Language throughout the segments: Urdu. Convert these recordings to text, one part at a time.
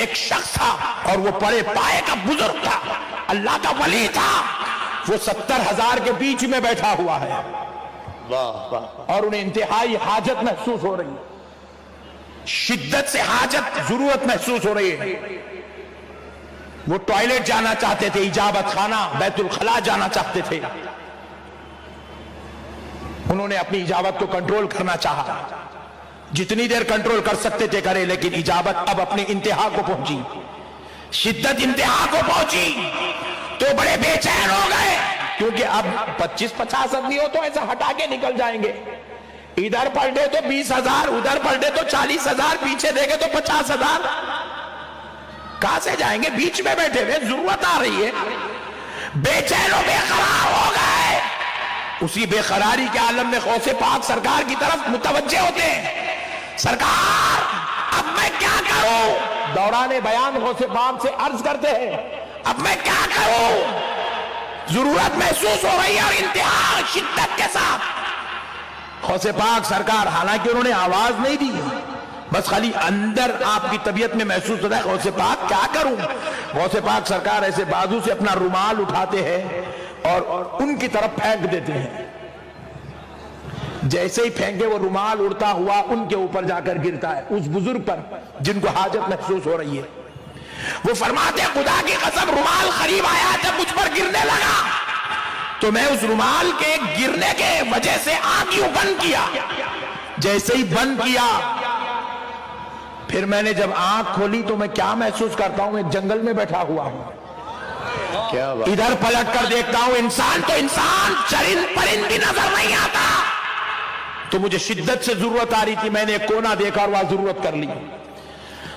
ایک شخص تھا اور وہ بڑے پائے کا بزرگ تھا، اللہ کا ولی تھا، وہ 70,000 کے بیچ میں بیٹھا ہوا ہے اور انہیں انتہائی حاجت محسوس ہو رہی ہے، شدت سے حاجت ضرورت محسوس ہو رہی ہے۔ وہ ٹوائلٹ جانا چاہتے تھے، اجابت خانہ بیت الخلاء جانا چاہتے تھے، انہوں نے اپنی اجابت کو کنٹرول کرنا چاہا، جتنی دیر کنٹرول کر سکتے تھے کرے، لیکن اجابت اب اپنی انتہا کو پہنچی، شدت انتہا کو پہنچی تو بڑے بے چین ہو گئے، کیونکہ اب 25-50 آدمی ہو تو ایسا ہٹا کے نکل جائیں گے، ادھر پلٹے تو 20,000، ادھر پلٹے تو 40,000، پیچھے دیکھے تو 50,000، کہاں سے جائیں گے؟ بیچ میں بیٹھے ہوئے، ضرورت آ رہی ہے، بے چین و بے قرار ہو گئے۔ اسی بے قراری کے عالم میں غوث پاک سرکار کی طرف متوجہ ہوتے ہیں، سرکار اب میں کیا کروں؟ دوران بیان غوث پاک سے عرض کرتے ہیں اب میں کیا کروں؟ ضرورت محسوس ہو رہی ہے اور انتہا شدت کے ساتھ۔ غوث پاک سرکار، حالانکہ انہوں نے آواز نہیں دی، بس خالی اندر آپ کی طبیعت میں محسوس ہوتا ہے غوث پاک کیا کروں؟ غوث پاک سرکار ایسے بازو سے اپنا رومال اٹھاتے ہیں اور ان کی طرف پھینک دیتے ہیں، جیسے ہی پھینکے وہ رومال اڑتا ہوا ان کے اوپر جا کر گرتا ہے، اس بزرگ پر جن کو حاجت محسوس ہو رہی ہے۔ وہ فرماتے ہیں خدا کی قسم رومال قریب آیا جب مجھ پر گرنے لگا تو میں اس رومال کے گرنے کے وجہ سے آنکھ یوں بند کیا، جیسے ہی بند کیا پھر میں نے جب آنکھ کھولی تو میں کیا محسوس کرتا ہوں؟ ایک جنگل میں بیٹھا ہوا ہوں، ادھر پلٹ کر دیکھتا ہوں انسان تو انسان، چرند پرند بھی نظر نہیں آتا، تو مجھے شدت سے ضرورت آ رہی تھی، میں نے ایک کونا دیکھا اور وہاں ضرورت کر لی،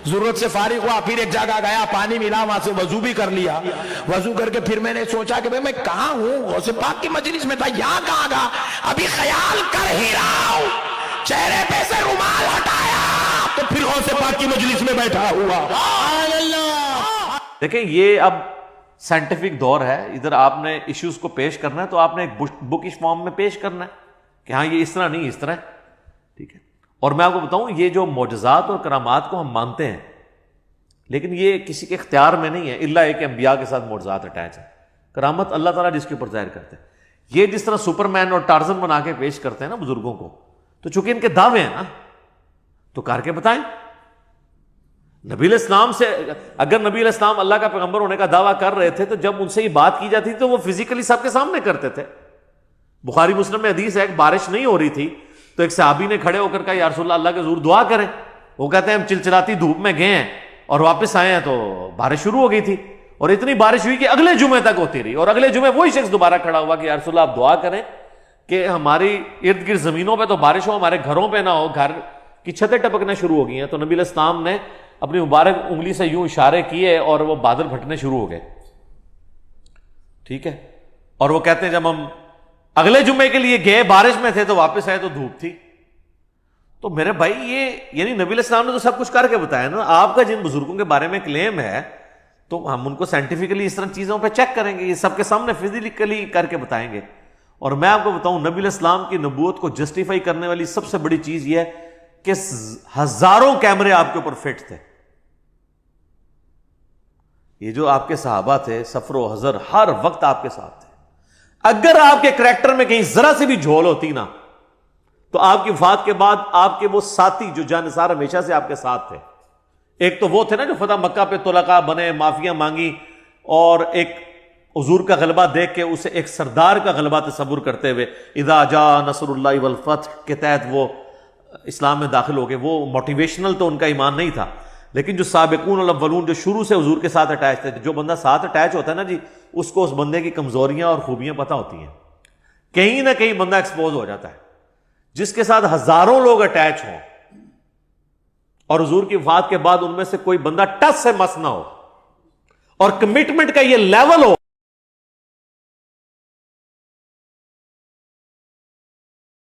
ضرورت سے فارغ ہوا، پھر ایک جگہ گیا، پانی ملا، وہاں سے وضو بھی کر لیا، وضو کر کے پھر میں نے سوچا کہ میں کہاں ہوں؟ غوث پاک کی مجلس میں تھا، یہاں کہاں گا؟ ابھی خیال کر ہی رہا ہوں، چہرے پہ سے رومال ہٹایا تو پھر غوث پاک کی مجلس میں بیٹھا ہوا۔ دیکھیں یہ اب سائنٹیفک دور ہے، ادھر آپ نے ایشوز کو پیش کرنا ہے تو آپ نے ایک بکش فارم میں پیش کرنا ہے کہ ہاں یہ اس طرح نہیں، اس طرح ہے، ٹھیک ہے۔ اور میں آپ کو بتاؤں یہ جو معجزات اور کرامات کو ہم مانتے ہیں لیکن یہ کسی کے اختیار میں نہیں ہے، الا ایک انبیاء کے ساتھ معجزات اٹیچ ہے، کرامت اللہ تعالیٰ جس کے اوپر ظاہر کرتے ہیں۔ یہ جس طرح سپر مین اور ٹارزن بنا کے پیش کرتے ہیں نا بزرگوں کو، تو چونکہ ان کے دعوے ہیں نا تو کر کے بتائیں۔ نبی علیہ السلام سے اگر نبی علیہ السلام اللہ کا پیغمبر ہونے کا دعویٰ کر رہے تھے تو جب ان سے یہ بات کی جاتی تو وہ فزیکلی سب کے سامنے کرتے تھے۔ بخاری مسلم میں حدیث ہے، ایک بارش نہیں ہو رہی تھی تو ایک صحابی نے کھڑے ہو کر کہا یا رسول اللہ کے حضور دعا کریں، وہ کہتے ہیں ہم چلچلاتی دھوپ میں گئے ہیں اور واپس آئے ہیں تو بارش شروع ہو گئی تھی، اور اتنی بارش ہوئی کہ اگلے جمعے تک ہوتی رہی، اور اگلے جمعے وہی شخص دوبارہ کھڑا ہوا کہ یا رسول اللہ آپ دعا کریں کہ ہماری ارد گرد زمینوں پہ تو بارش ہو، ہمارے گھروں پہ نہ ہو، گھر کی چھتیں ٹپکنا شروع ہو گئی ہیں۔ تو نبی علیہ السلام نے اپنی مبارک انگلی سے یوں اشارے کیے اور وہ بادل پھٹنے شروع ہو گئے، ٹھیک ہے۔ اور وہ کہتے ہیں جب ہم اگلے جمعے کے لیے گئے بارش میں تھے تو واپس آئے تو دھوپ تھی۔ تو میرے بھائی یہ یعنی نبی علیہ السلام نے تو سب کچھ کر کے بتایا نا، آپ کا جن بزرگوں کے بارے میں کلیم ہے تو ہم ان کو سائنٹیفکلی اس طرح چیزوں پہ چیک کریں گے، یہ سب کے سامنے فزیکلی کر کے بتائیں گے۔ اور میں آپ کو بتاؤں نبی علیہ السلام کی نبوت کو جسٹیفائی کرنے والی سب سے بڑی چیز یہ ہے کہ ہزاروں کیمرے آپ کے اوپر فٹ تھے۔ یہ جو آپ کے صحابہ تھے سفر و حضر ہر وقت آپ کے ساتھ تھے، اگر آپ کے کریکٹر میں کہیں ذرا سی بھی جھول ہوتی نا تو آپ کی وفات کے بعد آپ کے وہ ساتھی جو جانثار ہمیشہ سے آپ کے ساتھ تھے، ایک تو وہ تھے نا جو فتح مکہ پہ طلقاء بنے، معافیاں مانگی، اور ایک حضور کا غلبہ دیکھ کے اسے ایک سردار کا غلبہ تصور کرتے ہوئے اذا جاء نصر اللہ والفتح کے تحت وہ اسلام میں داخل ہو گئے۔ وہ موٹیویشنل تو ان کا ایمان نہیں تھا، لیکن جو سابقون الاولون جو شروع سے حضور کے ساتھ اٹیچ تھے، جو بندہ ساتھ اٹیچ ہوتا ہے نا جی اس کو اس بندے کی کمزوریاں اور خوبیاں پتہ ہوتی ہیں، کہیں نہ کہیں بندہ ایکسپوز ہو جاتا ہے۔ جس کے ساتھ ہزاروں لوگ اٹیچ ہوں اور حضور کی وفات کے بعد ان میں سے کوئی بندہ ٹس سے مس نہ ہو اور کمٹمنٹ کا یہ لیول ہو